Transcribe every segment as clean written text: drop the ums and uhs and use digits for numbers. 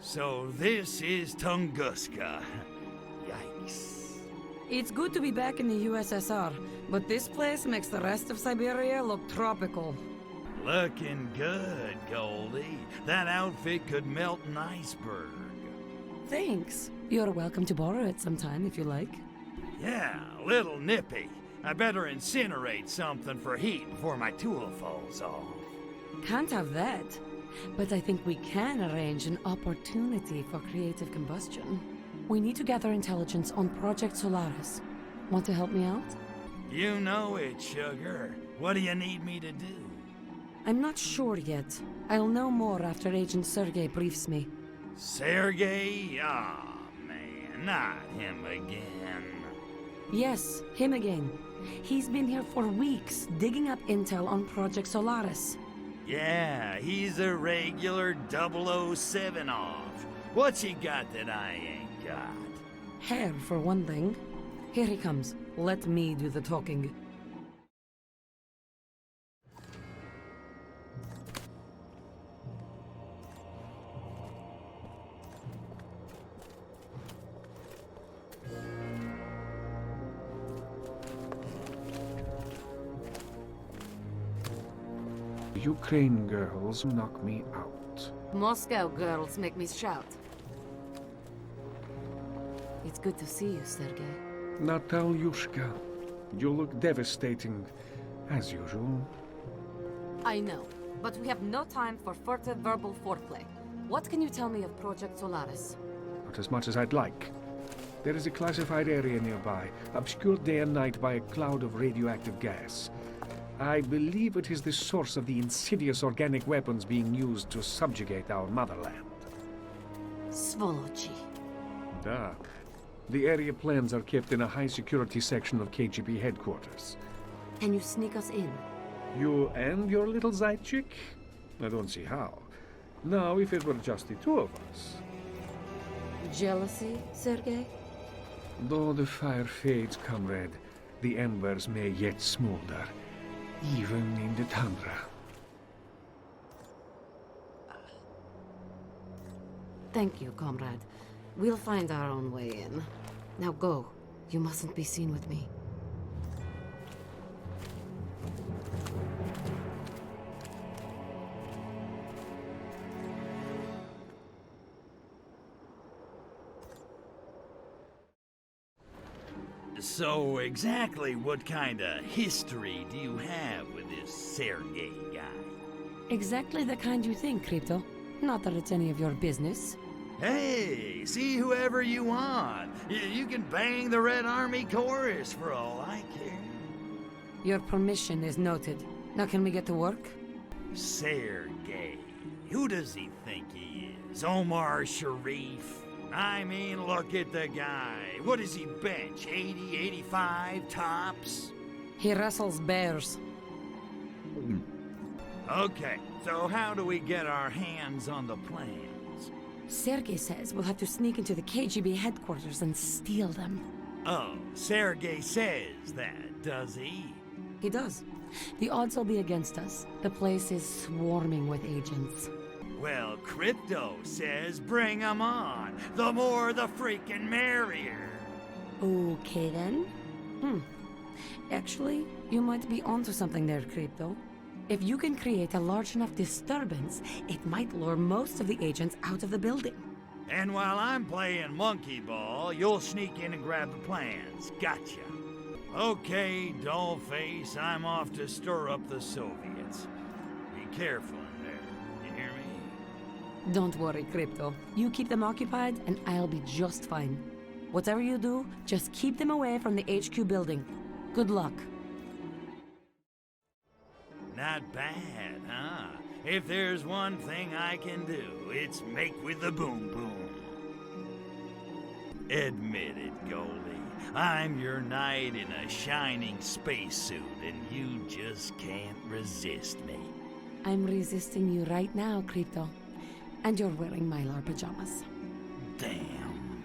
So this is Tunguska. Yikes. It's good to be back in the USSR, but this place makes the rest of Siberia look tropical. Looking good, Goldie. That outfit could melt an iceberg. Thanks. You're welcome to borrow it sometime if you like. Yeah, a little nippy. I better incinerate something for heat before my tool falls off. Can't have that. But I think we can arrange an opportunity for creative combustion. We need to gather intelligence on Project Solaris. Want to help me out? You know it, sugar. What do you need me to do? I'm not sure yet. I'll know more after Agent Sergei briefs me. Sergei? Ah, man, not him again. Yes, him again. He's been here for weeks, digging up intel on Project Solaris. Yeah, he's a regular 007 off. What's he got that I ain't got? Hair, for one thing. Here he comes. Let me do the talking. Ukraine girls knock me out. Moscow girls make me shout. It's good to see you, Sergei. Natalyushka, you look devastating, as usual. I know, but we have no time for further verbal foreplay. What can you tell me of Project Solaris? Not as much as I'd like. There is a classified area nearby, obscured day and night by a cloud of radioactive gas. I believe it is the source of the insidious organic weapons being used to subjugate our motherland. Svolochi. Da. The area plans are kept in a high-security section of KGB headquarters. Can you sneak us in? You and your little Zaychik? I don't see how. Now, if it were just the two of us. Jealousy, Sergei? Though the fire fades, comrade, the embers may yet smolder, even in the tundra. Thank you, comrade. We'll find our own way in. Now go. You mustn't be seen with me. So exactly what kind of history do you have with this Sergei guy? Exactly the kind you think, Crypto. Not that it's any of your business. Hey, see whoever you want. You can bang the Red Army chorus for all I care. Your permission is noted. Now can we get to work? Sergei. Who does he think he is? Omar Sharif? I mean, look at the guy. What does he bench? 80, 85 tops? He wrestles bears. Okay, so how do we get our hands on the plans? Sergei says we'll have to sneak into the KGB headquarters and steal them. Oh, Sergei says that, does he? He does. The odds will be against us. The place is swarming with agents. Well, Crypto says bring 'em on. The more the freaking merrier. Okay then. Actually, you might be onto something there, Crypto. If you can create a large enough disturbance, it might lure most of the agents out of the building. And while I'm playing monkey ball, you'll sneak in and grab the plans. Gotcha. Okay, dollface, I'm off to stir up the Soviets. Be careful in there, you hear me? Don't worry, Crypto. You keep them occupied and I'll be just fine. Whatever you do, just keep them away from the HQ building. Good luck. Not bad, huh? If there's one thing I can do, it's make with the boom boom. Admit it, Goldie. I'm your knight in a shining spacesuit, and you just can't resist me. I'm resisting you right now, Crypto. And you're wearing Mylar pajamas. Damn.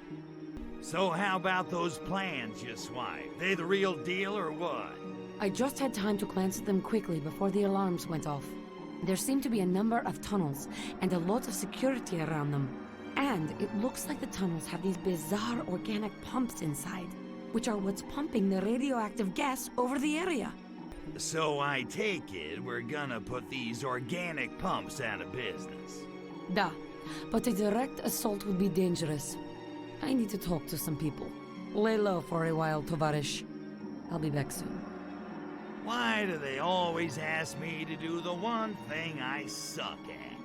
So how about those plans you swiped? They the real deal or what? I just had time to glance at them quickly before the alarms went off. There seemed to be a number of tunnels and a lot of security around them. And it looks like the tunnels have these bizarre organic pumps inside, which are what's pumping the radioactive gas over the area. So I take it we're gonna put these organic pumps out of business. Da, but a direct assault would be dangerous. I need to talk to some people. Lay low for a while, Tovarish. I'll be back soon. Why do they always ask me to do the one thing I suck at?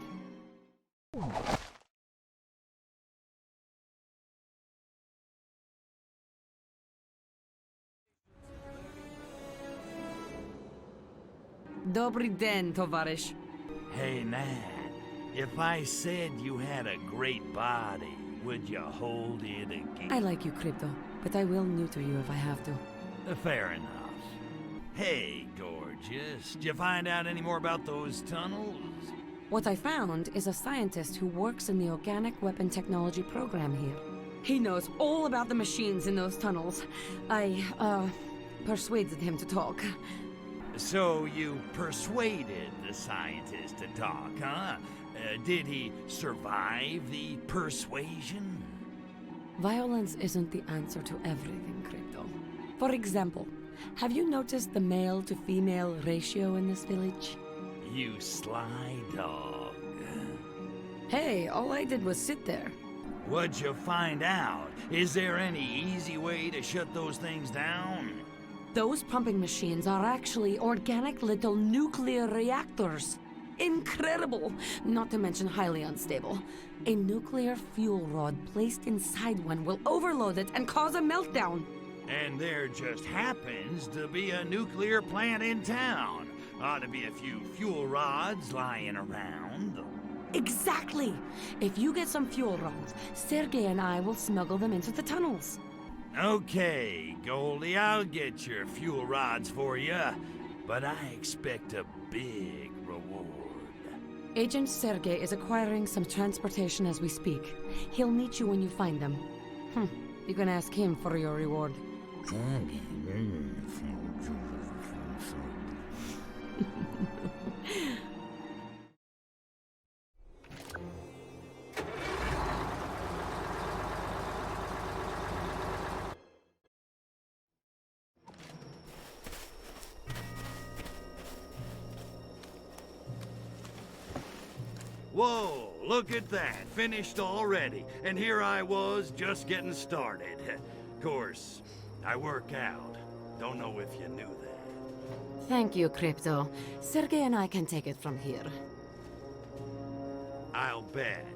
Dobry den, Tovarish. Hey, Nat, if I said you had a great body, would you hold it again? I like you, Crypto, but I will neuter you if I have to. Fair enough. Hey, gorgeous, did you find out any more about those tunnels? What I found is a scientist who works in the organic weapon technology program here. He knows all about the machines in those tunnels. I, persuaded him to talk. So you persuaded the scientist to talk, huh? Did he survive the persuasion? Violence isn't the answer to everything, Crypto. For example, have you noticed the male-to-female ratio in this village? You sly dog. Hey, all I did was sit there. What'd you find out? Is there any easy way to shut those things down? Those pumping machines are actually organic little nuclear reactors. Incredible! Not to mention highly unstable. A nuclear fuel rod placed inside one will overload it and cause a meltdown. And there just happens to be a nuclear plant in town. Ought to be a few fuel rods lying around. Exactly! If you get some fuel rods, Sergei and I will smuggle them into the tunnels. Okay, Goldie, I'll get your fuel rods for you, but I expect a big reward. Agent Sergei is acquiring some transportation as we speak. He'll meet you when you find them. You can ask him for your reward. Whoa, look at that. Finished already. And here I was, just getting started. Of course, I work out. Don't know if you knew that. Thank you, Crypto. Sergei and I can take it from here. I'll bet.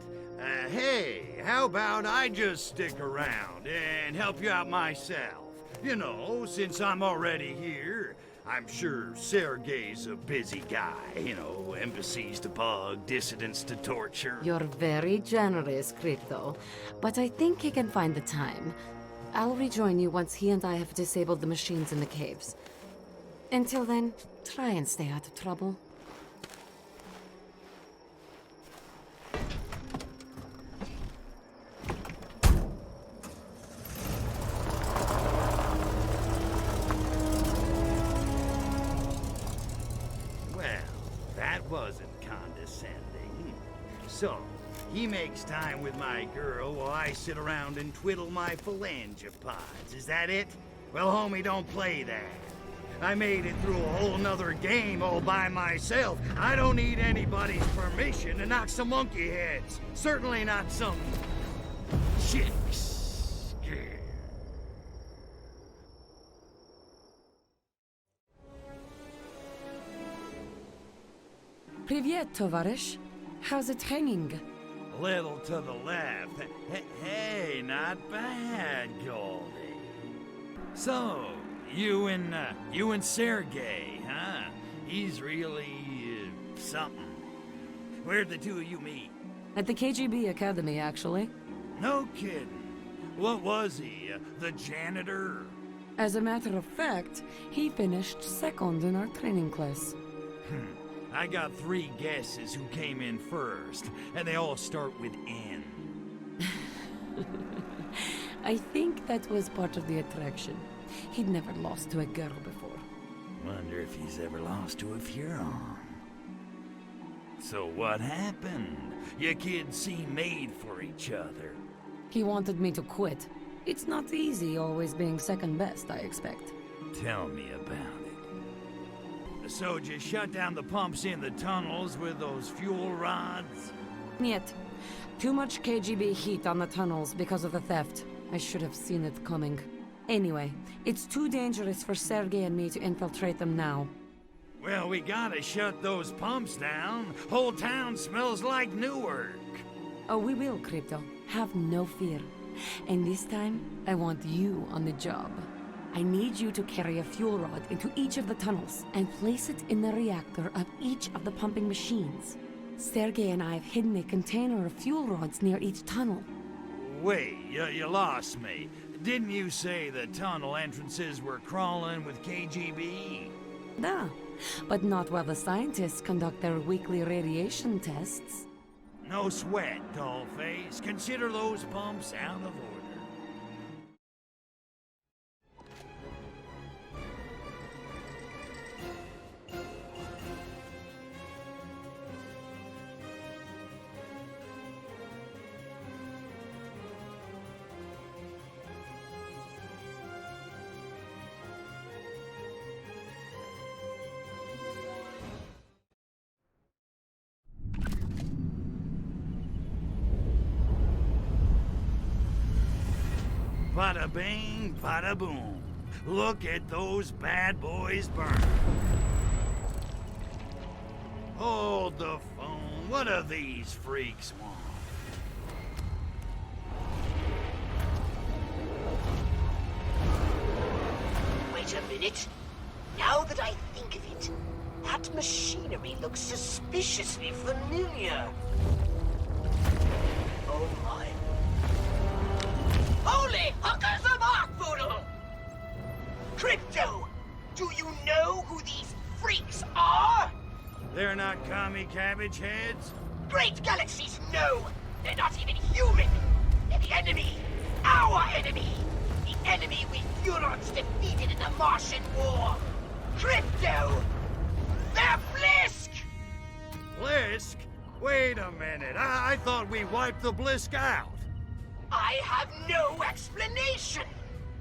Hey, how about I just stick around and help you out myself? You know, since I'm already here, I'm sure Sergei's a busy guy. You know, embassies to bug, dissidents to torture. You're very generous, Crypto. But I think he can find the time. I'll rejoin you once he and I have disabled the machines in the caves. Until then, try and stay out of trouble. Wasn't condescending. So, he makes time with my girl while I sit around and twiddle my phalangopods. Is that it? Well, homie, don't play that. I made it through a whole nother game all by myself. I don't need anybody's permission to knock some monkey heads. Certainly not some chicks. Привет, Tovarish. How's it hanging? A little to the left. Hey, not bad, Goldie. So, you and Sergei, huh? He's really, something. Where'd the two of you meet? At the KGB Academy, actually. No kidding. What was he, the janitor? As a matter of fact, he finished second in our training class. I got 3 guesses who came in first, and they all start with N. I think that was part of the attraction. He'd never lost to a girl before. Wonder if he's ever lost to a Furon. So what happened? You kids seem made for each other. He wanted me to quit. It's not easy always being second best, I expect. Tell me about it. So just shut down the pumps in the tunnels with those fuel rods? Yet. Too much KGB heat on the tunnels because of the theft. I should have seen it coming. Anyway, it's too dangerous for Sergei and me to infiltrate them now. Well, we gotta shut those pumps down. Whole town smells like Newark. Oh, we will, Crypto. Have no fear. And this time, I want you on the job. I need you to carry a fuel rod into each of the tunnels and place it in the reactor of each of the pumping machines. Sergei and I have hidden a container of fuel rods near each tunnel. Wait, you lost me. Didn't you say the tunnel entrances were crawling with KGB? Da, but not while the scientists conduct their weekly radiation tests. No sweat, dollface. Consider those pumps out of order. Bada bing, bada boom. Look at those bad boys burn. Hold the phone. What do these freaks want? Wait a minute. Now that I think of it, that machinery looks suspiciously familiar. Oh my. Holy hookers of Arkboodle! Crypto, do you know who these freaks are? They're not commie cabbage heads? Great galaxies, no! They're not even human! They're the enemy! Our enemy! The enemy we Furons defeated in the Martian War! Crypto! They're Blisk! Blisk? Wait a minute. I thought we wiped the Blisk out. I have no explanation!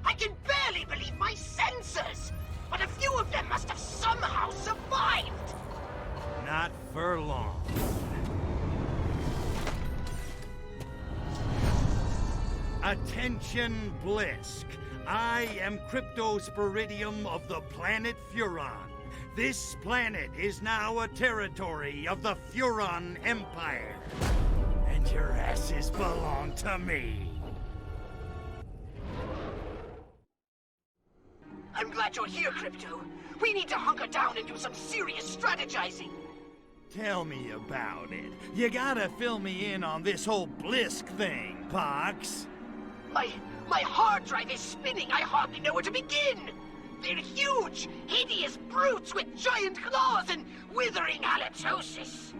I can barely believe my senses! But a few of them must have somehow survived! Not for long. Attention, Blisk. I am Cryptosporidium of the planet Furon. This planet is now a territory of the Furon Empire. And your asses belong to me. I'm glad you're here, Crypto. We need to hunker down and do some serious strategizing. Tell me about it. You gotta fill me in on this whole Blisk thing, Pox. My hard drive is spinning. I hardly know where to begin. They're huge, hideous brutes with giant claws and withering halitosis.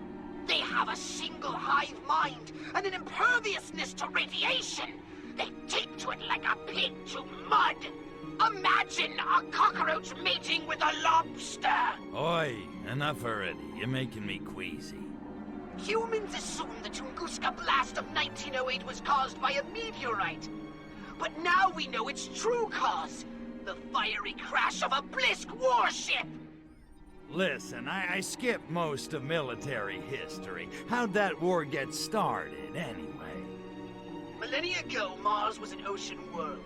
They have a single hive mind and an imperviousness to radiation. They take to it like a pig to mud. Imagine a cockroach mating with a lobster. Oi, enough already. You're making me queasy. Humans assume the Tunguska blast of 1908 was caused by a meteorite. But now we know its true cause. The fiery crash of a Blisk warship! Listen, I skipped most of military history. How'd that war get started, anyway? Millennia ago, Mars was an ocean world,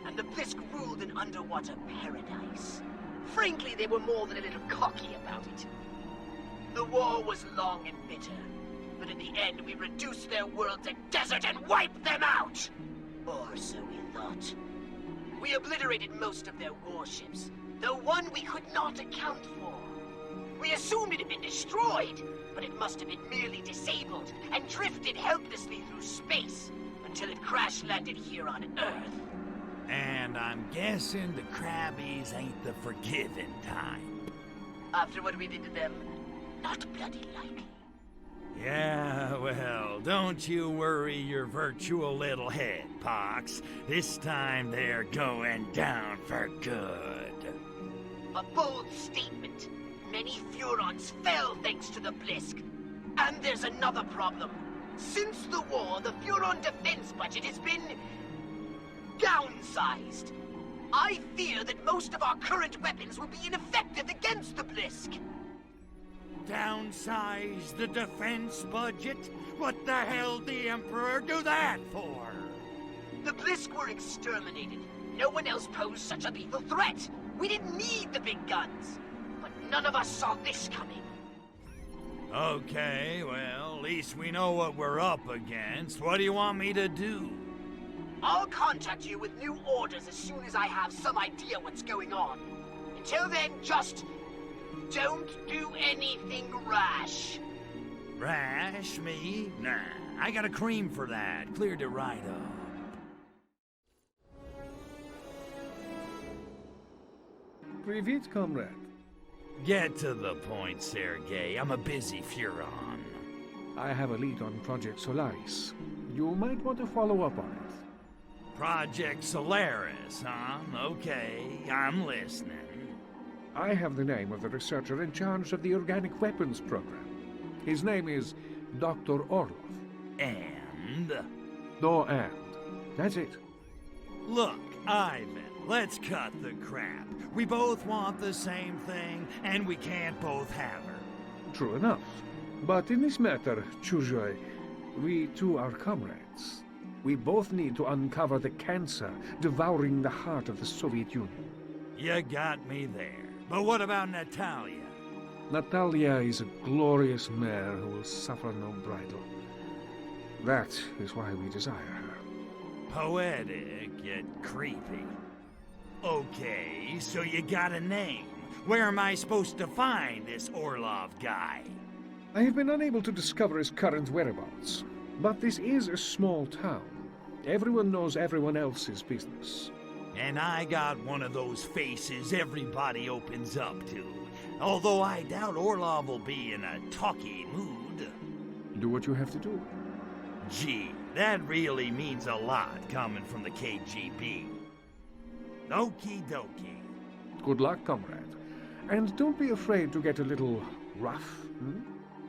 and the Blisk ruled an underwater paradise. Frankly, they were more than a little cocky about it. The war was long and bitter, but in the end we reduced their world to desert and wiped them out! Or so we thought. We obliterated most of their warships, though one we could not account for. We assumed it had been destroyed, but it must have been merely disabled and drifted helplessly through space until it crash-landed here on Earth. And I'm guessing the Krabbies ain't the forgiving kind. After what we did to them, not bloody likely. Yeah, well, don't you worry your virtual little head, Pox. This time they're going down for good. A bold statement. Many Furons fell thanks to the Blisk. And there's another problem. Since the war, the Furon defense budget has been downsized. I fear that most of our current weapons will be ineffective against the Blisk. Downsize the defense budget? What the hell did the Emperor do that for? The Blisk were exterminated. No one else posed such a lethal threat. We didn't need the big guns. But none of us saw this coming. Okay, well, at least we know what we're up against. What do you want me to do? I'll contact you with new orders as soon as I have some idea what's going on. Until then, just don't do anything rash. Rash, me? Nah, I got a cream for that. Cleared it right up. Privet, comrade. Get to the point, Sergei. I'm a busy Furon. I have a lead on Project Solaris. You might want to follow up on it. Project Solaris, huh? Okay, I'm listening. I have the name of the researcher in charge of the organic weapons program. His name is Dr. Orlov. And? No and. That's it. Look, Ivan, let's cut the crap. We both want the same thing, and we can't both have her. True enough. But in this matter, Chujoy, we two are comrades. We both need to uncover the cancer devouring the heart of the Soviet Union. You got me there. But what about Natalia? Natalia is a glorious mare who will suffer no bridle. That is why we desire her. Poetic, yet creepy. Okay, so you got a name. Where am I supposed to find this Orlov guy? I have been unable to discover his current whereabouts, but this is a small town. Everyone knows everyone else's business. And I got one of those faces everybody opens up to. Although I doubt Orlov will be in a talky mood. Do what you have to do. Gee, that really means a lot coming from the KGB. Okie dokie. Good luck, comrade. And don't be afraid to get a little rough,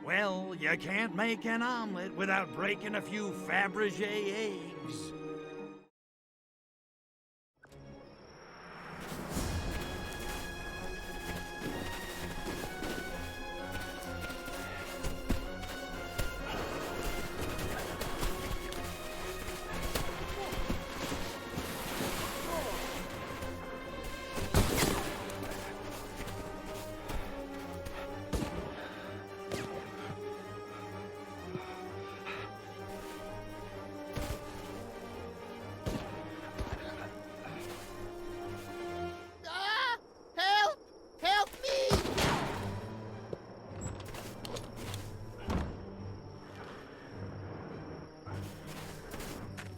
Well, you can't make an omelet without breaking a few Fabergé eggs.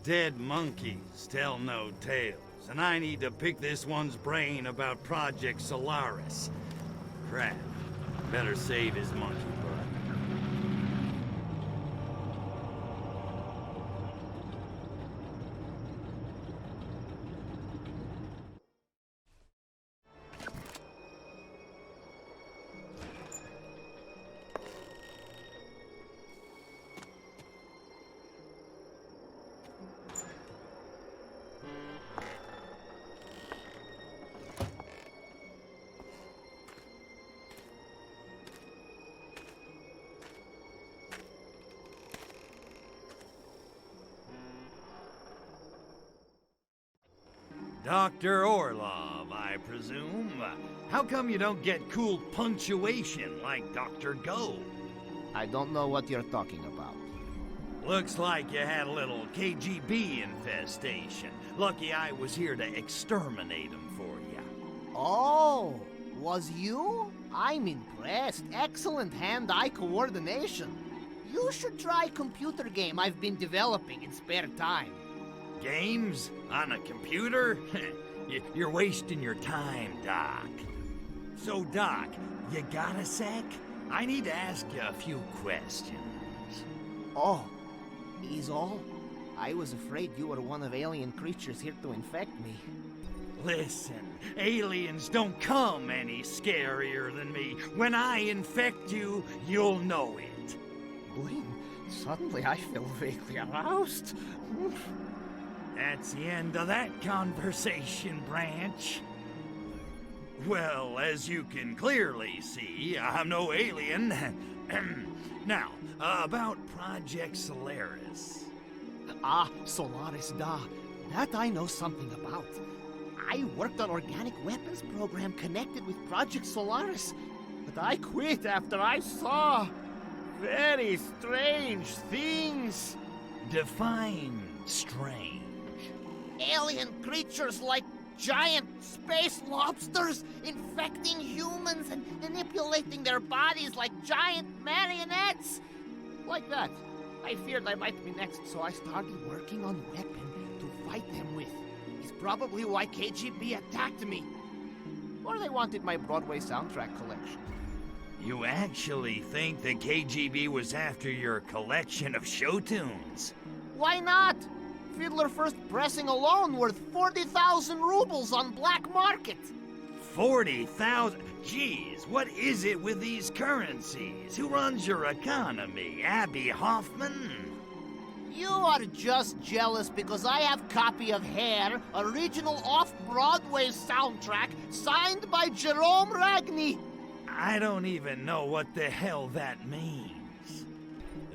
Dead monkeys tell no tales, and I need to pick this one's brain about Project Solaris. Crap. Better save his monkey butt. Dr. Orlov, I presume. How come you don't get cool punctuation like Dr. Go? I don't know what you're talking about. Looks like you had a little KGB infestation. Lucky I was here to exterminate them for you. Oh, was you? I'm impressed. Excellent hand-eye coordination. You should try computer game I've been developing in spare time. Games? On a computer? You're wasting your time, Doc. So, Doc, you got a sec? I need to ask you a few questions. Oh, is all? I was afraid you were one of alien creatures here to infect me. Listen, aliens don't come any scarier than me. When I infect you, you'll know it. Bling. Suddenly I feel vaguely aroused. That's the end of that conversation, Branch. Well, as you can clearly see, I'm no alien. Now, about Project Solaris. Ah, Solaris, da. That I know something about. I worked on organic weapons program connected with Project Solaris, but I quit after I saw very strange things. Define strange. Alien creatures like giant space lobsters infecting humans and manipulating their bodies like giant marionettes. Like that. I feared I might be next, so I started working on a weapon to fight them with. It's probably why KGB attacked me. Or they wanted my Broadway soundtrack collection. You actually think the KGB was after your collection of show tunes? Why not? Fiddler First pressing alone worth 40,000 rubles on black market. 40,000? Geez, what is it with these currencies? Who runs your economy? Abby Hoffman? You are just jealous because I have copy of Hair, original off-Broadway soundtrack, signed by Jerome Ragni. I don't even know what the hell that means.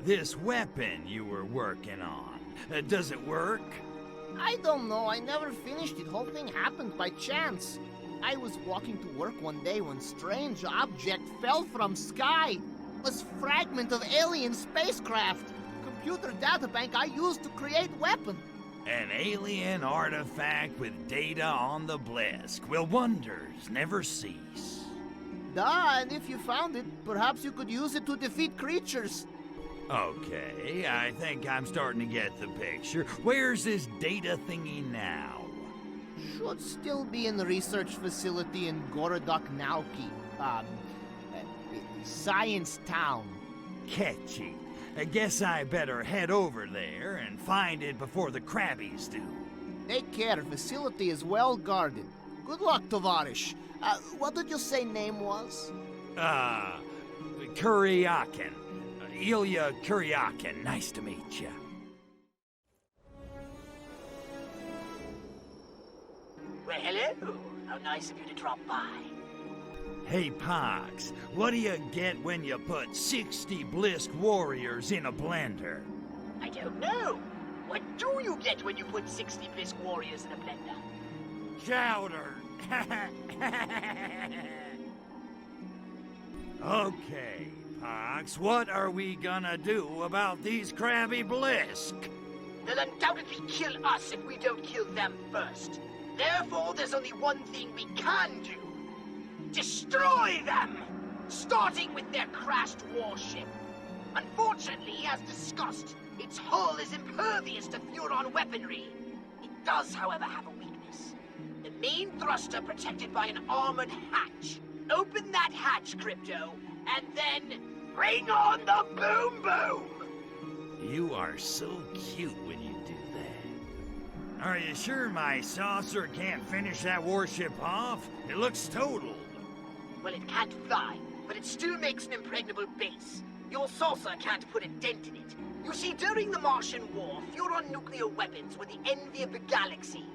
This weapon you were working on, does it work? I don't know, I never finished it. Whole thing happened by chance. I was walking to work one day when strange object fell from sky. A fragment of alien spacecraft. Computer databank I used to create weapon. An alien artifact with data on the Blisk. Will wonders never cease? Duh, and if you found it, perhaps you could use it to defeat creatures. Okay, I think I'm starting to get the picture. Where's this data thingy now? Should still be in the research facility in Gorodok Nauki. Science Town. Catchy. I guess I better head over there and find it before the Krabbies do. Take care, facility is well guarded. Good luck, Tovarish. What did you say name was? Kuryakin. Ilya Kuryakin. Nice to meet you. Well, hello. How nice of you to drop by. Hey, Pox, what do you get when you put 60 Blisk warriors in a blender? I don't know. What do you get when you put 60 Blisk warriors in a blender? Chowder. Okay, Pox, what are we gonna do about these Krabby Blisk? They'll undoubtedly kill us if we don't kill them first. Therefore, there's only one thing we can do. Destroy them! Starting with their crashed warship. Unfortunately, as discussed, its hull is impervious to Furon weaponry. It does, however, have a weakness. The main thruster protected by an armored hatch. Open that hatch, Crypto, and then bring on the boom boom! You are so cute when you do that. Are you sure my saucer can't finish that warship off? It looks totaled. Well, it can't fly, but it still makes an impregnable base. Your saucer can't put a dent in it. You see, during the Martian War, Furon nuclear weapons were the envy of the galaxy.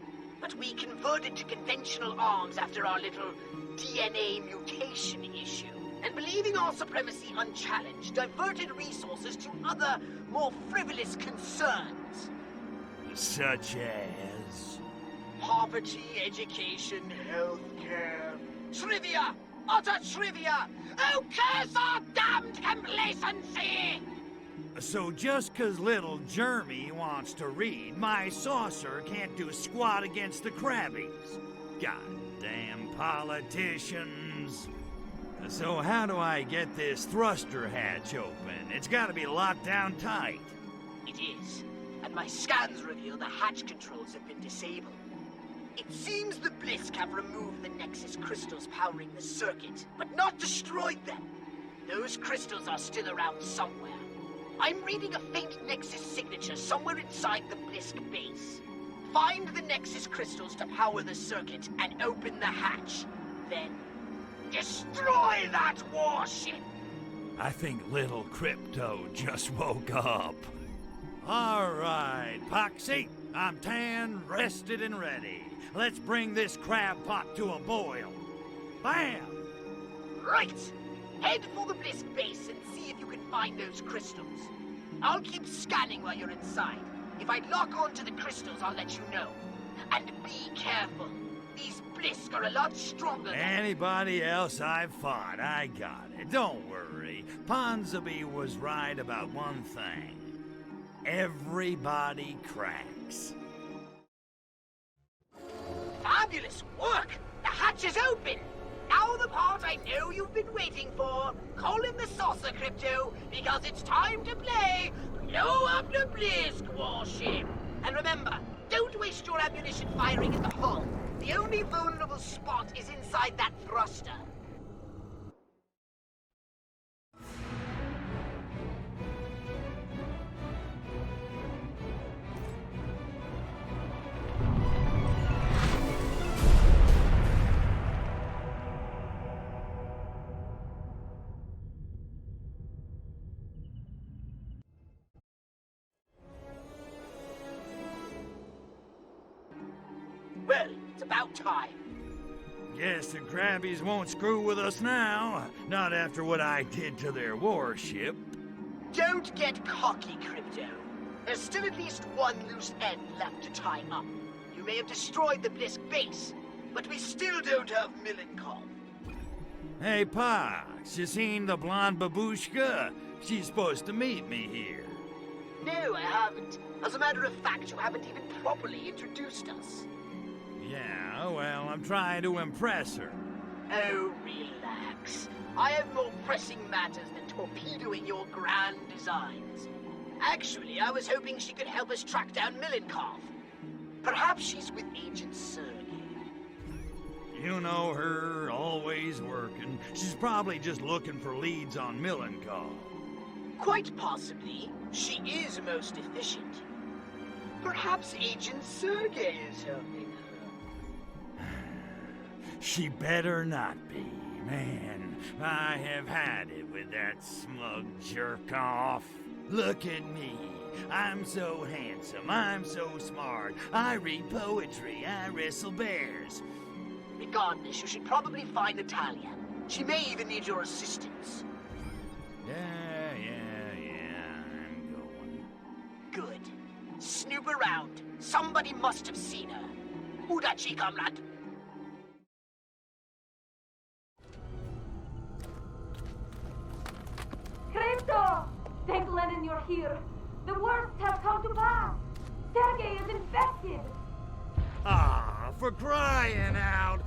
But we converted to conventional arms after our little DNA mutation issue. And believing our supremacy unchallenged, diverted resources to other, more frivolous concerns. Such as? Poverty, education, healthcare, trivia! Utter trivia! Oh, curse our damned complacency! So just 'cause little Jeremy wants to read, my saucer can't do squat against the Krabbies. Goddamn politicians. So how do I get this thruster hatch open? It's gotta be locked down tight. It is, and my scans reveal the hatch controls have been disabled. It seems the Blisk have removed the Nexus crystals powering the circuit, but not destroyed them. Those crystals are still around somewhere. I'm reading a faint Nexus signature somewhere inside the Blisk base. Find the Nexus crystals to power the circuit and open the hatch. Then, destroy that warship! I think little Crypto just woke up. All right, Poxy, I'm tanned, rested, and ready. Let's bring this crab pot to a boil. Bam! Right! Head for the Blisk base and see if you can find those crystals. I'll keep scanning while you're inside. If I lock onto the crystals, I'll let you know. And be careful. These Blisk are a lot stronger than... Anybody else I've fought, I got it. Don't worry. Ponsonby was right about one thing. Everybody cracks. Fabulous work! The hatch is open! Now the part I know you've been waiting for. Call in the saucer, Crypto, because it's time to play Blow Up the Blisk warship. And remember, don't waste your ammunition firing at the hull. The only vulnerable spot is inside that thruster. Well, it's about time. Guess the Krabbies won't screw with us now. Not after what I did to their warship. Don't get cocky, Crypto. There's still at least one loose end left to tie up. You may have destroyed the Blisk base, but we still don't have Milenkov. Hey, Pox, you seen the blonde babushka? She's supposed to meet me here. No, I haven't. As a matter of fact, you haven't even properly introduced us. Yeah, well, I'm trying to impress her. Oh, relax. I have more pressing matters than torpedoing your grand designs. Actually, I was hoping she could help us track down Milenkov. Perhaps she's with Agent Sergey. You know her, always working. She's probably just looking for leads on Milenkov. Quite possibly. She is most efficient. Perhaps Agent Sergey is helping her. She better not be. Man, I have had it with that smug jerk-off. Look at me. I'm so handsome. I'm so smart. I read poetry. I wrestle bears. Regardless, you should probably find Natalia. She may even need your assistance. Yeah, I'm going. Good. Snoop around. Somebody must have seen her. Udachi, comrade. Crypto! Thank Lenin you're here. The worst has come to pass. Sergey is infected. Ah, for crying out.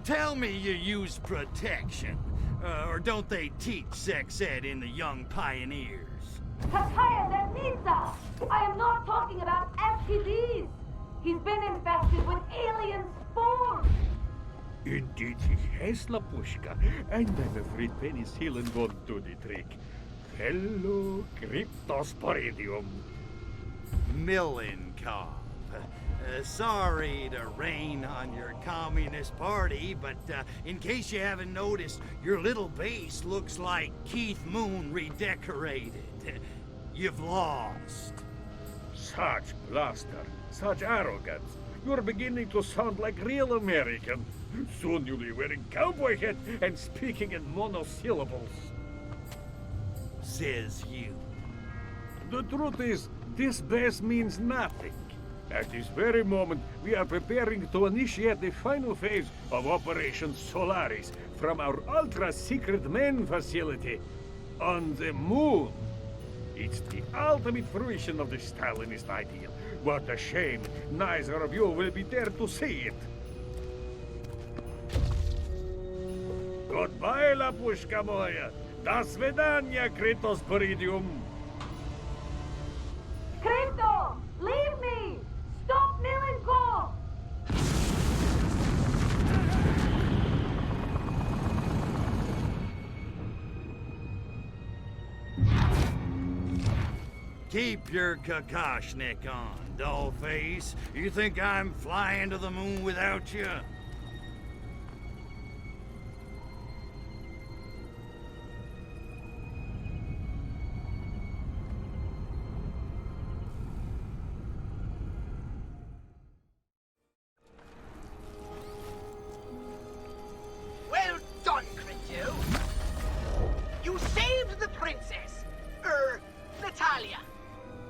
Tell me you use protection. Or don't they teach sex ed in the Young Pioneers? Tataya Denitsa! I am not talking about STDs. He's been infested with alien spores. Indeed he has, Lapushka, and I'm afraid penicillin won't do the trick. Hello, Cryptosporidium. Milenkov. Sorry to rain on your communist party, but in case you haven't noticed, your little base looks like Keith Moon redecorated. You've lost. Such bluster, such arrogance. You're beginning to sound like real American. Soon you'll be wearing cowboy hat and speaking in monosyllables. Says you. The truth is, this base means nothing. At this very moment, we are preparing to initiate the final phase of Operation Solaris from our ultra-secret main facility on the moon. It's the ultimate fruition of the Stalinist ideal. What a shame neither of you will be there to see it. Goodbye, Lapushka moja. До свидания, Cryptosporidium. Crypto! Leave me! Stop Milenkov! Keep your kakashnik on, dollface. You think I'm flying to the moon without you?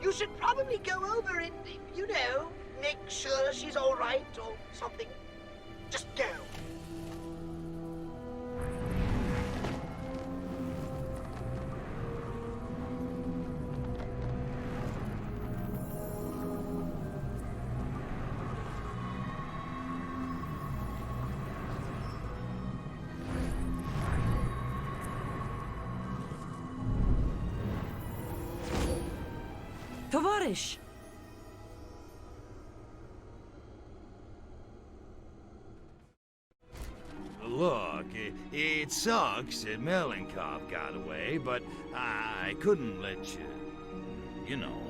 You should probably go over and, you know, make sure she's all right or something. Just go. Tovarish! Look, it sucks that Melenkov got away, but I couldn't let you know.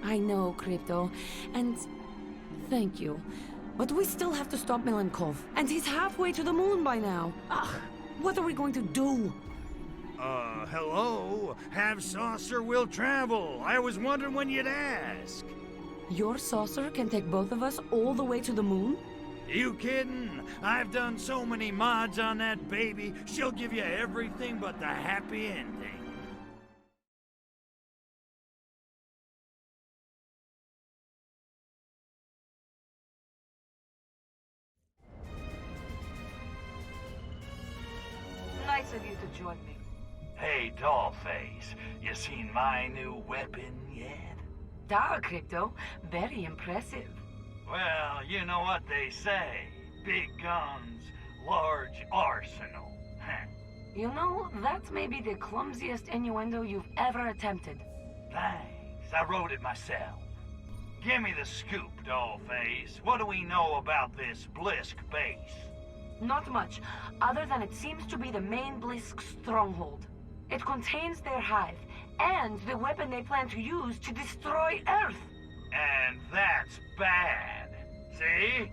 I know, Crypto, and thank you. But we still have to stop Melenkov, and he's halfway to the moon by now. Ugh, what are we going to do? Hello? Have saucer will travel. I was wondering when you'd ask. Your saucer can take both of us all the way to the moon? You kidding? I've done so many mods on that baby, she'll give you everything but the happy ending. Nice of you to join me. Hey, Dollface, you seen my new weapon yet? Da, Crypto. Very impressive. Well, you know what they say. Big guns, large arsenal. You know, that may be the clumsiest innuendo you've ever attempted. Thanks, I wrote it myself. Give me the scoop, Dollface. What do we know about this Blisk base? Not much, other than it seems to be the main Blisk stronghold. It contains their hive, and the weapon they plan to use to destroy Earth. And that's bad. See?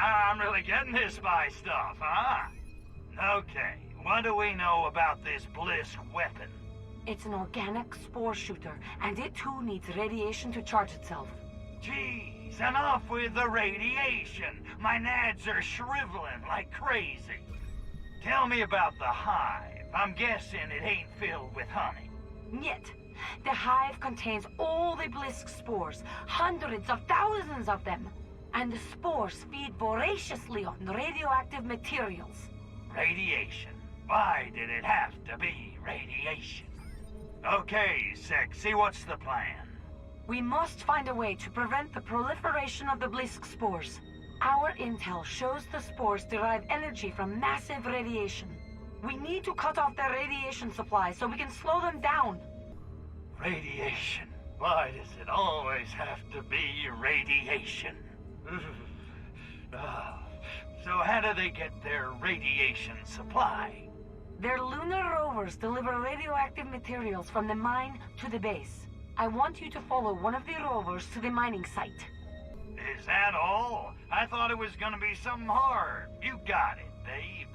I'm really getting this spy stuff, huh? Okay, what do we know about this Blisk weapon? It's an organic spore shooter, and it too needs radiation to charge itself. Jeez, enough with the radiation. My nads are shriveling like crazy. Tell me about the hive. I'm guessing it ain't filled with honey. Yet, the hive contains all the Blisk spores, hundreds of thousands of them. And the spores feed voraciously on radioactive materials. Radiation? Why did it have to be radiation? Okay, Sexy, what's the plan? We must find a way to prevent the proliferation of the Blisk spores. Our intel shows the spores derive energy from massive radiation. We need to cut off their radiation supply so we can slow them down. Radiation? Why does it always have to be radiation? So how do they get their radiation supply? Their lunar rovers deliver radioactive materials from the mine to the base. I want you to follow one of the rovers to the mining site. Is that all? I thought it was gonna be something hard. You got it, babe.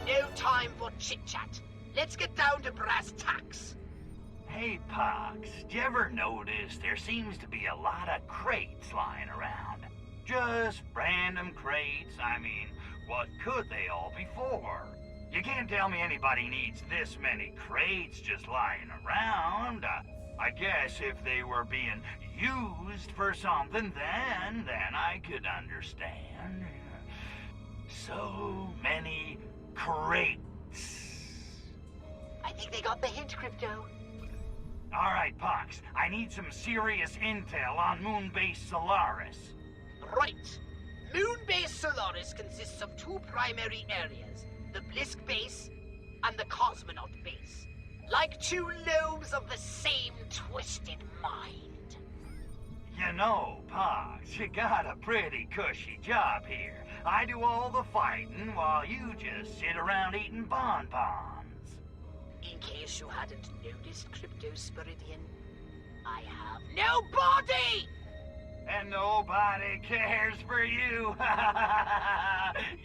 No time for chit-chat. Let's get down to brass tacks. Hey, Pox, do you ever notice there seems to be a lot of crates lying around? Just random crates. I mean, what could they all be for? You can't tell me anybody needs this many crates just lying around. I guess if they were being used for something, then I could understand. So many crates. I think they got the hint, Crypto. All right, Pox, I need some serious intel on Moonbase Solaris. Right. Moonbase Solaris consists of two primary areas, the Blisk base and the Cosmonaut base. Like two lobes of the same twisted mind. You know, Pox, you got a pretty cushy job here. I do all the fighting while you just sit around eating bonbons. In case you hadn't noticed, Crypto Spiridian, I have no body! And nobody cares for you.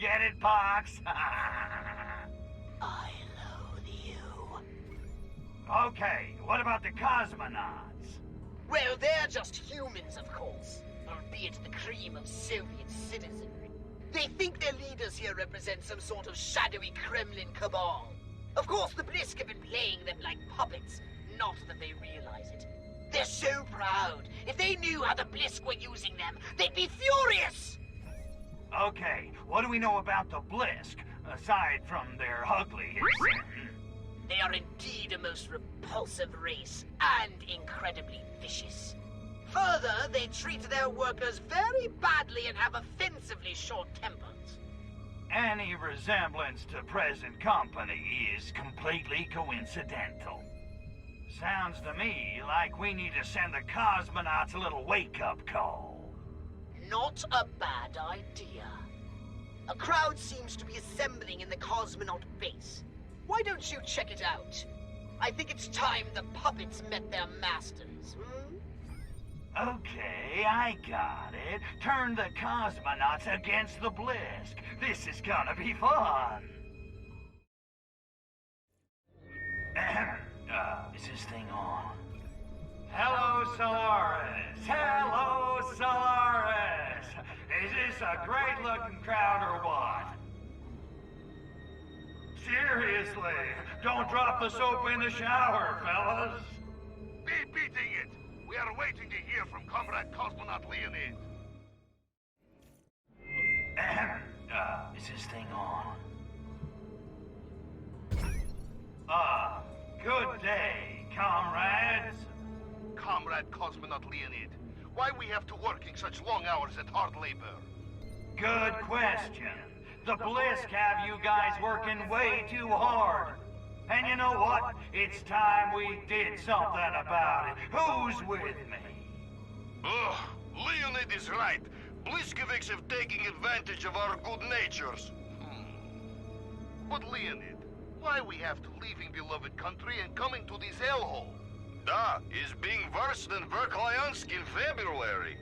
Get it, Pox? I loathe you. Okay, what about the cosmonauts? Well, they're just humans, of course, albeit the cream of Soviet citizenry. They think their leaders here represent some sort of shadowy Kremlin cabal. Of course, the Blisk have been playing them like puppets, not that they realize it. They're so proud. If they knew how the Blisk were using them, they'd be furious! Okay, what do we know about the Blisk, aside from their ugliness? They are indeed a most repulsive race, and incredibly vicious. Further, they treat their workers very badly and have offensively short tempers. Any resemblance to present company is completely coincidental. Sounds to me like we need to send the cosmonauts a little wake-up call. Not a bad idea. A crowd seems to be assembling in the cosmonaut base. Why don't you check it out? I think it's time the puppets met their masters, Okay, I got it. Turn the cosmonauts against the Blisk. This is gonna be fun. Is this thing on? Hello, Solaris. Hello, Solaris. Is this a great-looking crowd or what? Seriously, don't drop the soap in the shower, fellas. Be beating it! We are waiting to hear from Comrade Cosmonaut Leonid. Is this thing on? Good day, comrades. Comrade Cosmonaut Leonid, why we have to working such long hours at hard labor? Good question. The Blisk have you guys working way too hard. And you know what? It's time we did something about it. Who's with me? Ugh, Leonid is right. Bliskovics have taken advantage of our good natures. But Leonid, why we have to leaving beloved country and coming to this hellhole? Da is being worse than Verkliansk in February.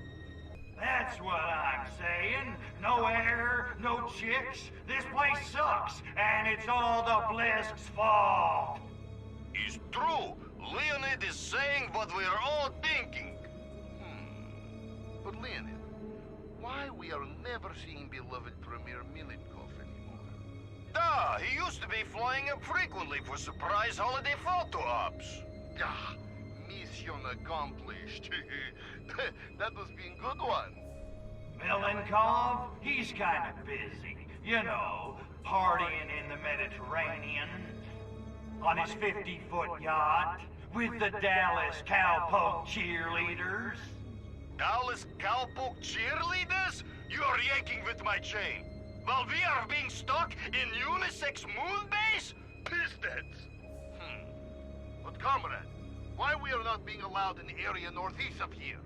That's what I'm saying. No air, no chicks. This place sucks, and it's all the Blisk's fault. It's true. Leonid is saying what we are all thinking. But Leonid, why we are never seeing beloved Premier Militkov anymore? Da, he used to be flying up frequently for surprise holiday photo ops. Ah, mission accomplished. That must be a good one. Milenkov, he's kind of busy. You know, partying in the Mediterranean. On his 50-foot yacht. With the Dallas Cowpoke cheerleaders. Dallas Cowpoke cheerleaders? You are yanking with my chain. While we are being stuck in unisex moon base? Pistons. But comrade, why we are not being allowed in the area northeast of here?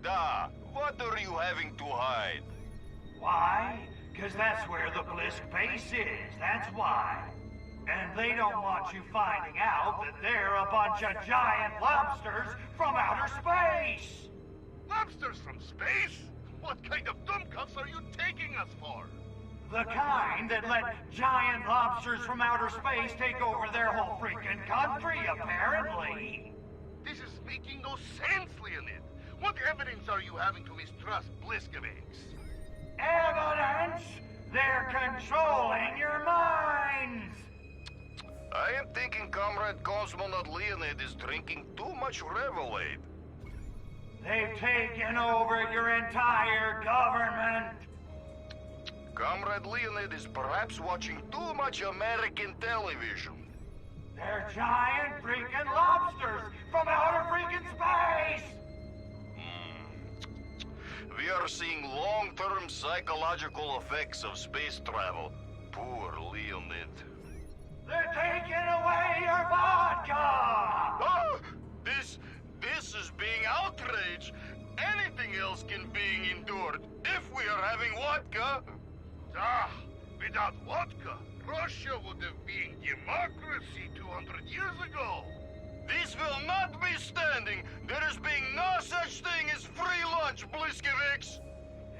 Da, what are you having to hide? Why? Because that's where the Blisk base is, that's why. And they don't want you finding out that they're a bunch of giant lobsters from outer space! Lobsters from space? What kind of dumbcuffs are you taking us for? The kind that let giant lobsters from outer space take over their whole freaking country, apparently. This is making no sense, Leonid. What evidence are you having to mistrust Bliskovics? Evidence? They're controlling your minds! I am thinking Comrade Cosmonaut Leonid is drinking too much Revelade. They've taken over your entire government! Comrade Leonid is perhaps watching too much American television. They're giant freaking lobsters from outer freaking space! We are seeing long-term psychological effects of space travel. Poor Leonid. They're taking away your vodka! Ah! This is being outrage. Anything else can be endured if we are having vodka. Ah, without vodka, Russia would have been democracy 200 years ago. This will not be standing. There is being no such thing as free lunch, Bliskovics.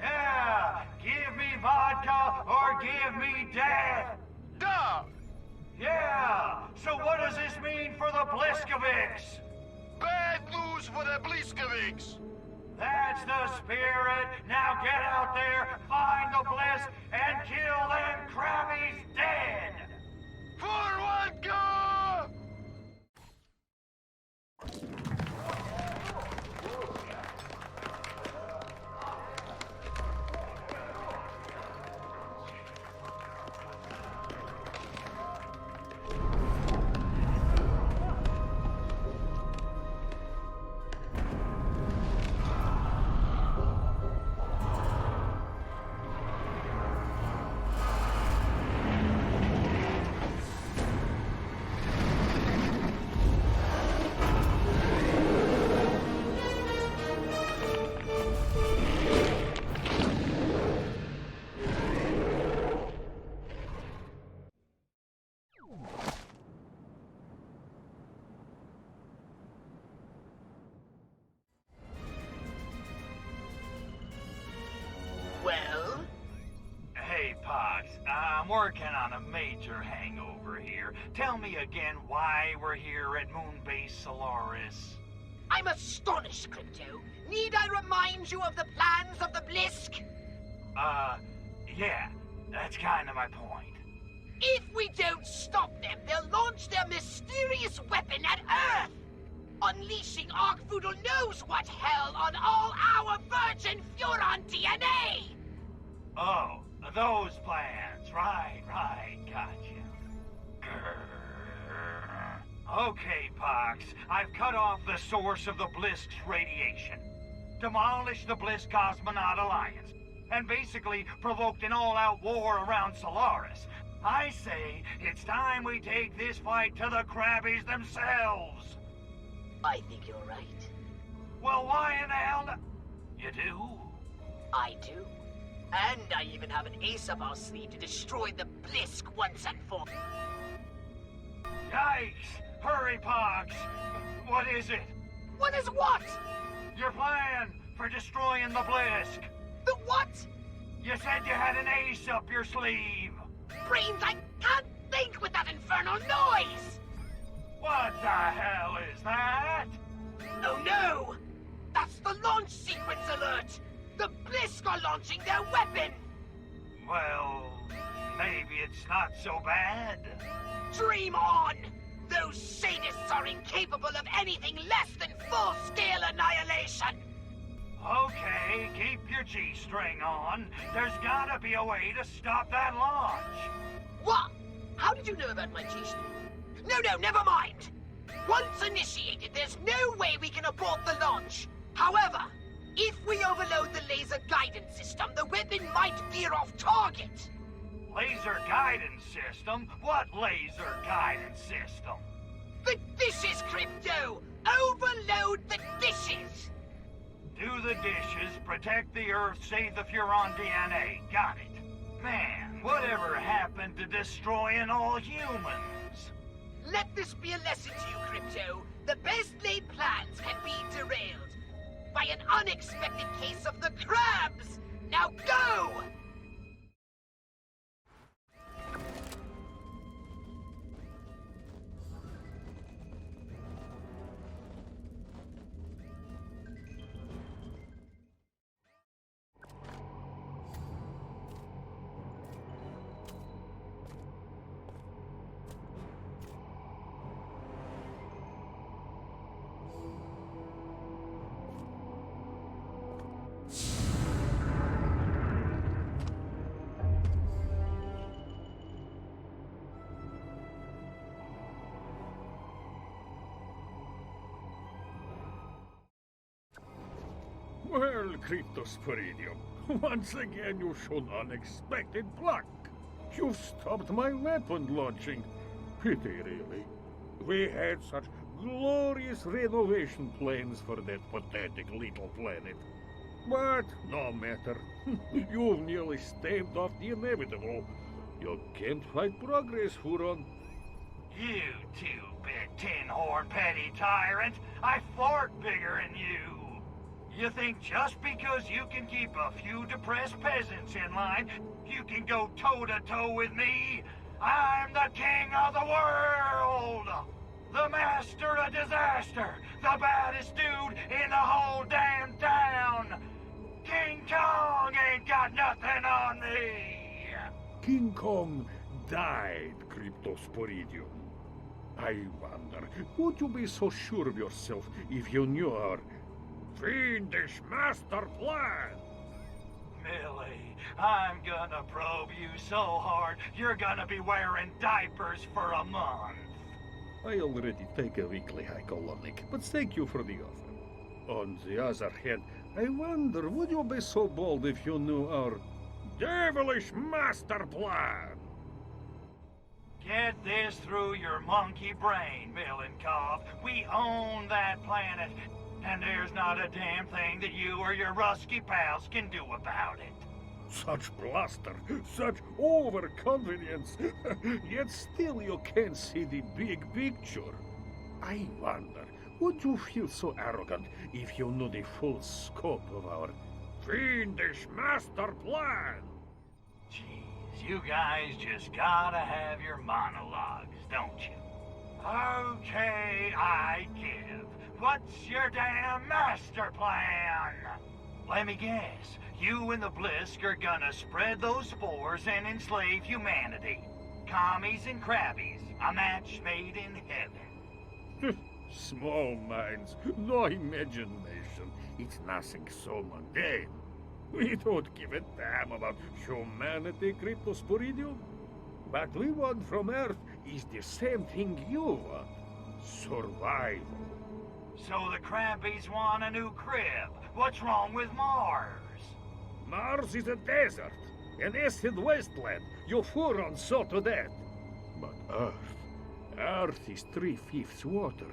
Yeah, give me vodka or give me death. Da! Yeah, so what does this mean for the Bliskovics? Bad news for the Bliskovics. That's the spirit. Now get out there, find the Blisk, and kill them crabbies dead. For vodka! working on a major hangover here. Tell me again why we're here at Moonbase Solaris. I'm astonished, Crypto. Need I remind you of the plans of the Blisk? Yeah, that's kind of my point. If we don't stop them, they'll launch their mysterious weapon at Earth, unleashing Arkvoodle knows what hell on all our Virgin Furon DNA! Oh, those plans. Right, gotcha. Grrr. Okay, Pox, I've cut off the source of the Blisk's radiation, demolished the Blisk Cosmonaut Alliance, and basically provoked an all-out war around Solaris. I say it's time we take this fight to the Krabbies themselves. I think you're right. Well, why in the hell You do? I do. And I even have an ace up our sleeve to destroy the Blisk once and for... Yikes! Hurry, Pox! What is it? What is what? Your plan for destroying the Blisk. The what? You said you had an ace up your sleeve. Brains, I can't think with that infernal noise! What the hell is that? Oh no! That's the launch sequence alert! The Blisk are launching their weapon! Well, maybe it's not so bad. Dream on! Those sadists are incapable of anything less than full-scale annihilation! Okay, keep your G-string on. There's gotta be a way to stop that launch. What? How did you know about my G-string? No, never mind! Once initiated, there's no way we can abort the launch. However, if we overload the laser guidance system, the weapon might veer off target. Laser guidance system? What laser guidance system? The dishes, Crypto! Overload the dishes! Do the dishes, protect the Earth, save the Furon DNA. Got it. Man, whatever happened to destroying all humans? Let this be a lesson to you, Crypto. The best laid plans can be derailed by an unexpected case of the crabs! Now go! Well, Cryptosporidium, once again you've shown unexpected pluck. You've stopped my weapon launching. Pity, really. We had such glorious renovation plans for that pathetic little planet. But no matter. You've nearly staved off the inevitable. You can't fight progress, Huron. You two-bit tin-horn petty tyrant. I fart bigger than you. You think just because you can keep a few depressed peasants in line, you can go toe-to-toe with me? I'm the king of the world! The master of disaster! The baddest dude in the whole damn town! King Kong ain't got nothing on me! King Kong died, Cryptosporidium. I wonder, would you be so sure of yourself if you knew our fiendish master plan? Millie, I'm gonna probe you so hard, you're gonna be wearing diapers for a month. I already take a weekly hycolonic, but thank you for the offer. On the other hand, I wonder, would you be so bold if you knew our devilish master plan? Get this through your monkey brain, Milenkov. We own that planet, and there's not a damn thing that you or your rusky pals can do about it. Such bluster, such overconfidence, yet still you can't see the big picture. I wonder, would you feel so arrogant if you knew the full scope of our fiendish master plan? Jeez, You guys just gotta have your monologues, don't you? Okay, I give. What's your damn master plan? Let me guess. You and the Blisk are gonna spread those spores and enslave humanity. Commies and crabbies. A match made in heaven. Small minds, no imagination. It's nothing so mundane. We don't give a damn about humanity, Cryptosporidium. What we want from Earth is the same thing you want. Survival. So the crabbies want a new crib. What's wrong with Mars? Mars is a desert, an acid wasteland. Your Furons saw to that. But Earth is 3/5 water.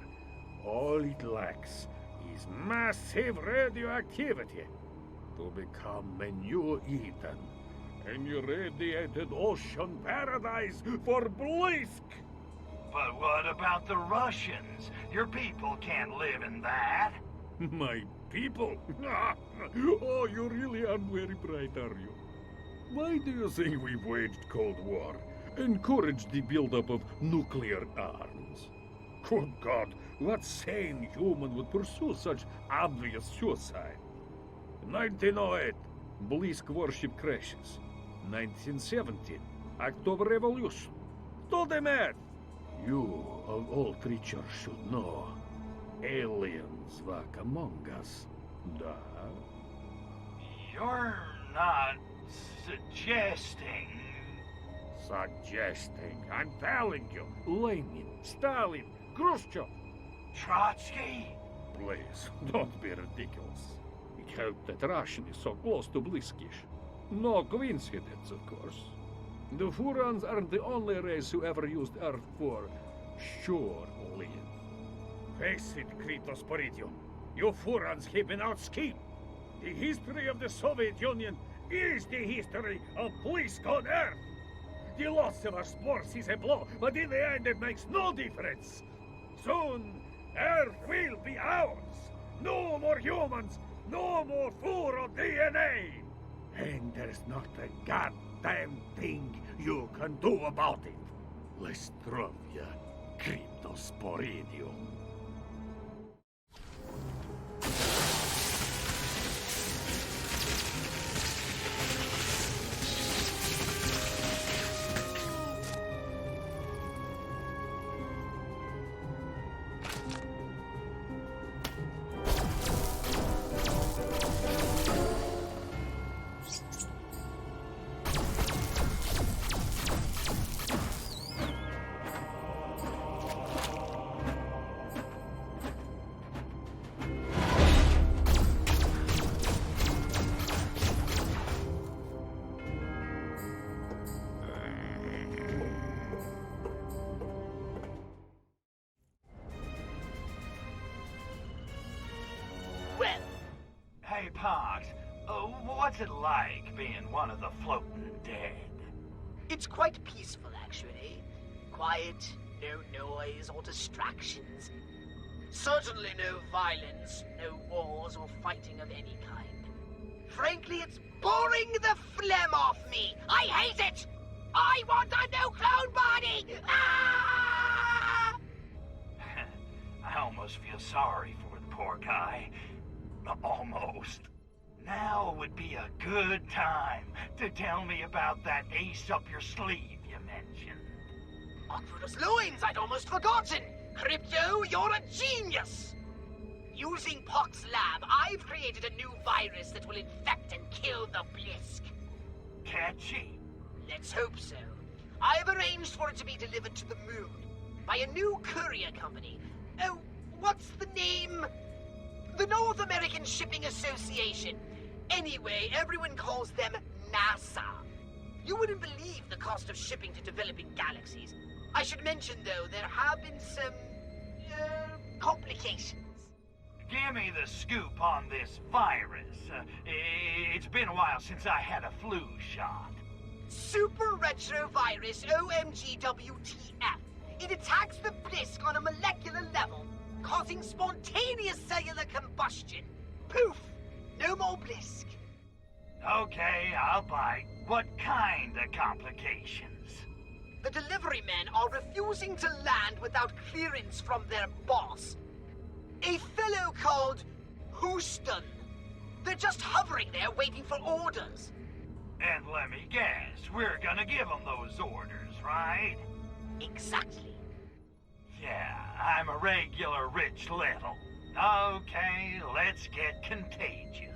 All it lacks is massive radioactivity to become a new Eden, an irradiated ocean paradise for Blisk. But what about the Russians? Your people can't live in that. My people? Oh, you really aren't very bright, are you? Why do you think we waged Cold War? Encouraged the buildup of nuclear arms? Good God, what sane human would pursue such obvious suicide? 1908, Blisk warship crashes. 1917, October Revolution. Do the math! You, of all creatures, should know. Aliens walk among us. Da? You're not suggesting... Suggesting. I'm telling you. Lenin, Stalin, Khrushchev. Trotsky? Please, don't be ridiculous. It helped that Russian is so close to Bliskish. No coincidence, of course. The Furons aren't the only race who ever used Earth for sure live. Face it, Cryptosporidium. You Furons have been out-schemed. The history of the Soviet Union is the history of Blisk on Earth. The loss of our spores is a blow, but in the end it makes no difference. Soon, Earth will be ours. No more humans, no more Furon DNA. And there's not a goddamn thing you can do about it. Lestrovia Cryptosporidium. Hey, Pox, what's it like being one of the floating dead? It's quite peaceful, actually. Quiet, no noise or distractions. Certainly no violence, no wars or fighting of any kind. Frankly, it's boring the phlegm off me. I hate it! I want a new clone body! Ah! I almost feel sorry for the poor guy. Almost. Now would be a good time to tell me about that ace up your sleeve you mentioned. Oculus loins, I'd almost forgotten! Crypto, you're a genius! Using Pox's lab, I've created a new virus that will infect and kill the Blisk. Catchy. Let's hope so. I've arranged for it to be delivered to the moon by a new courier company. Oh, what's the name? The North American Shipping Association. Anyway, everyone calls them NASA. You wouldn't believe the cost of shipping to developing galaxies. I should mention, though, there have been some... complications. Give me the scoop on this virus. It's been a while since I had a flu shot. Super Retrovirus OMGWTF. It attacks the Blisk on a molecular level, causing spontaneous cellular combustion. Poof! No more Blisk. Okay, I'll bite. What kind of complications? The delivery men are refusing to land without clearance from their boss. A fellow called Houston. They're just hovering there waiting for orders. And let me guess, we're gonna give them those orders, right? Exactly. Yeah, I'm a regular rich little. Okay, let's get contagious.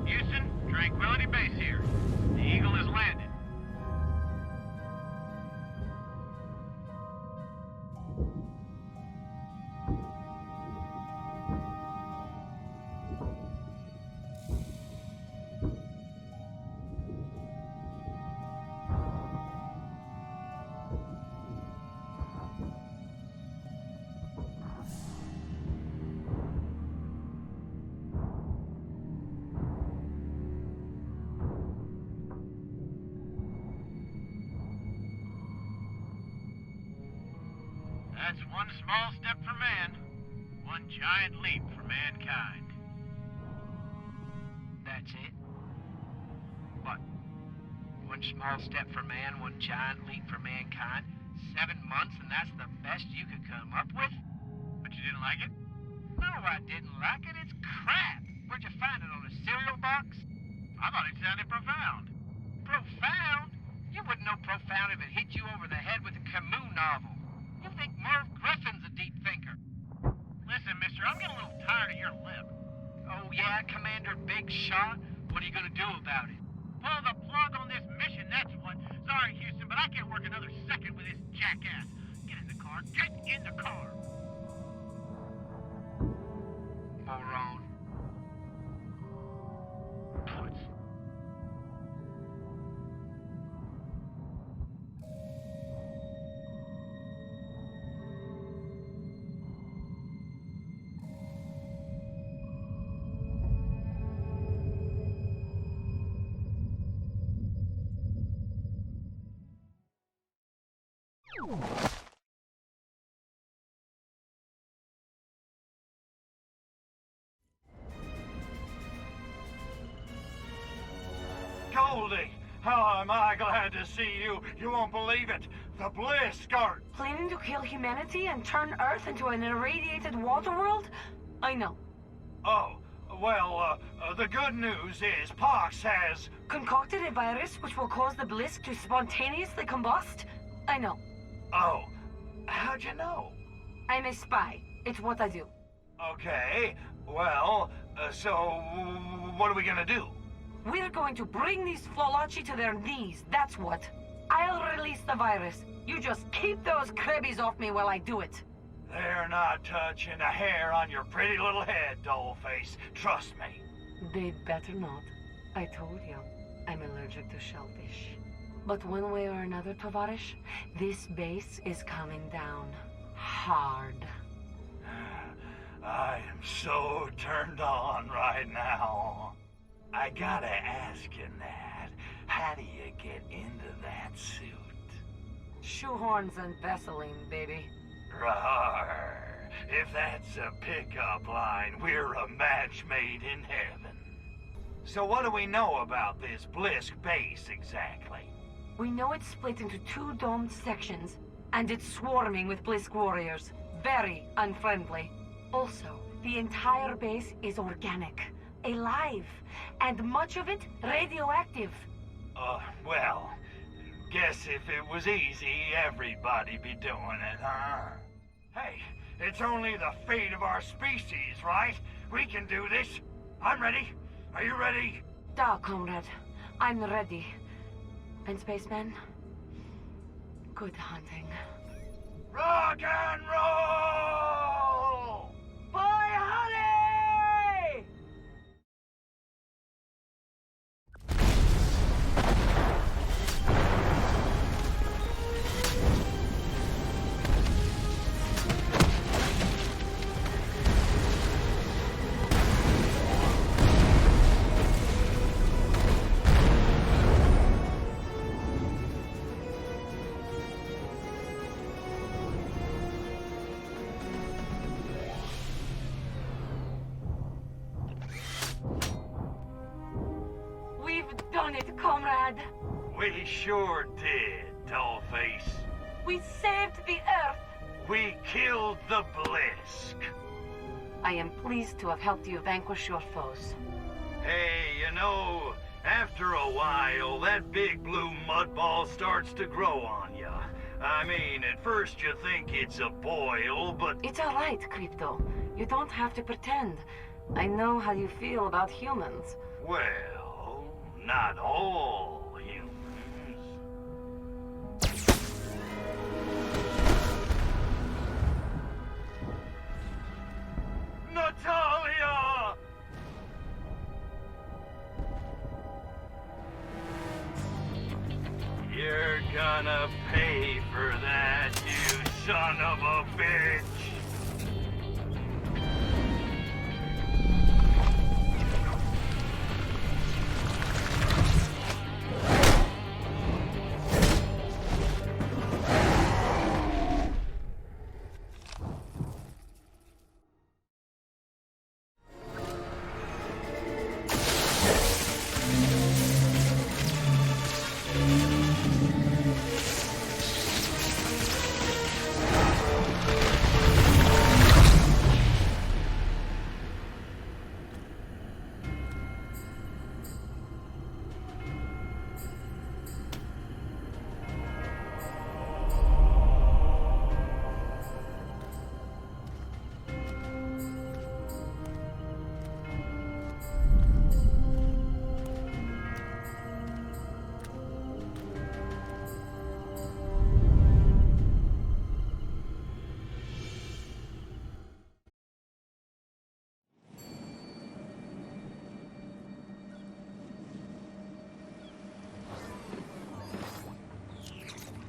Houston, Tranquility Base here. The Eagle has landed. That's one small step for man, one giant leap for mankind. That's it? What? One small step for man, one giant leap for mankind? 7 months and that's the best you could come up with? But you didn't like it? No, I didn't like it. It's crap. Where'd you find it, on a cereal box? I thought it sounded profound. Profound? You wouldn't know profound if it hit you over the head with a Camus novel. You think Merv Griffin's a deep thinker. Listen, mister, I'm getting a little tired of your lip. Oh yeah, Commander Big Shot? What are you gonna do about it? Pull the plug on this mission, that's what. Sorry, Houston, but I can't work another second with this jackass. Get in the car. Get in the car. Moron. Puts. Goldie, how am I glad to see you. You won't believe it. The Blisk are... Planning to kill humanity and turn Earth into an irradiated water world? I know. Oh, well, the good news is Pox has... Concocted a virus which will cause the Blisk to spontaneously combust? I know. Oh, how'd you know? I'm a spy. It's what I do. Okay, well, so what are we gonna do? We're going to bring these Flolachi to their knees, that's what. I'll release the virus. You just keep those crabbies off me while I do it. They're not touching a hair on your pretty little head, dollface. Trust me. They'd better not. I told you, I'm allergic to shellfish. But one way or another, Tovarish, this base is coming down. Hard. I am so turned on right now. I gotta ask you, Nat, how do you get into that suit? Shoehorns and Vaseline, baby. Rawr. If that's a pickup line, we're a match made in heaven. So what do we know about this Blisk base exactly? We know it's split into 2 domed sections, and it's swarming with Blisk warriors. Very unfriendly. Also, the entire base is organic, alive, and much of it radioactive. Well, guess if it was easy, everybody'd be doing it, huh? Hey, it's only the fate of our species, right? We can do this. I'm ready. Are you ready? Da, comrade. I'm ready. And spaceman, good hunting. Rock and roll! Bye, honey! Dad. We sure did, Dollface. We saved the Earth. We killed the Blisk. I am pleased to have helped you vanquish your foes. Hey, you know, after a while, that big blue mudball starts to grow on ya. I mean, at first you think it's a boil, but... It's all right, Crypto. You don't have to pretend. I know how you feel about humans. Well, not all humans. Natalia! You're gonna pay for that, you son of a bitch!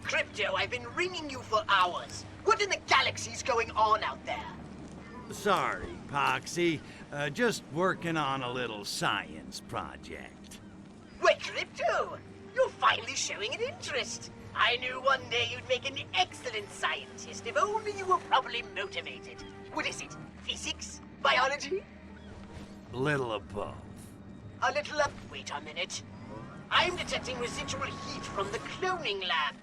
Crypto, I've been ringing you for hours. What in the galaxy's going on out there? Sorry, Poxy. Just working on a little science project. Wait, Crypto! You're finally showing an interest. I knew one day you'd make an excellent scientist if only you were properly motivated. What is it? Physics? Biology? Little of both. A little up. Wait a minute. I'm detecting residual heat from the cloning lab.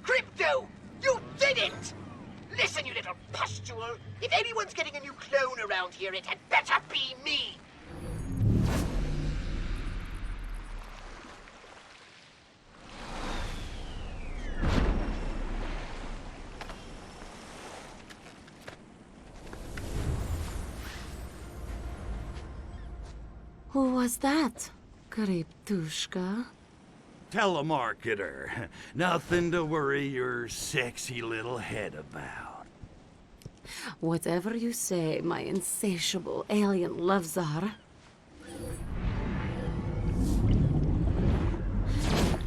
Crypto! You did it! Listen, you little pustule. If anyone's getting a new clone around here, it had better be me. Who was that, Kryptushka? Telemarketer. Nothing to worry your sexy little head about. Whatever you say, my insatiable alien lovezar.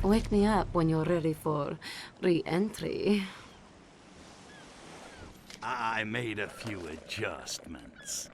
Wake me up when you're ready for re-entry. I made a few adjustments.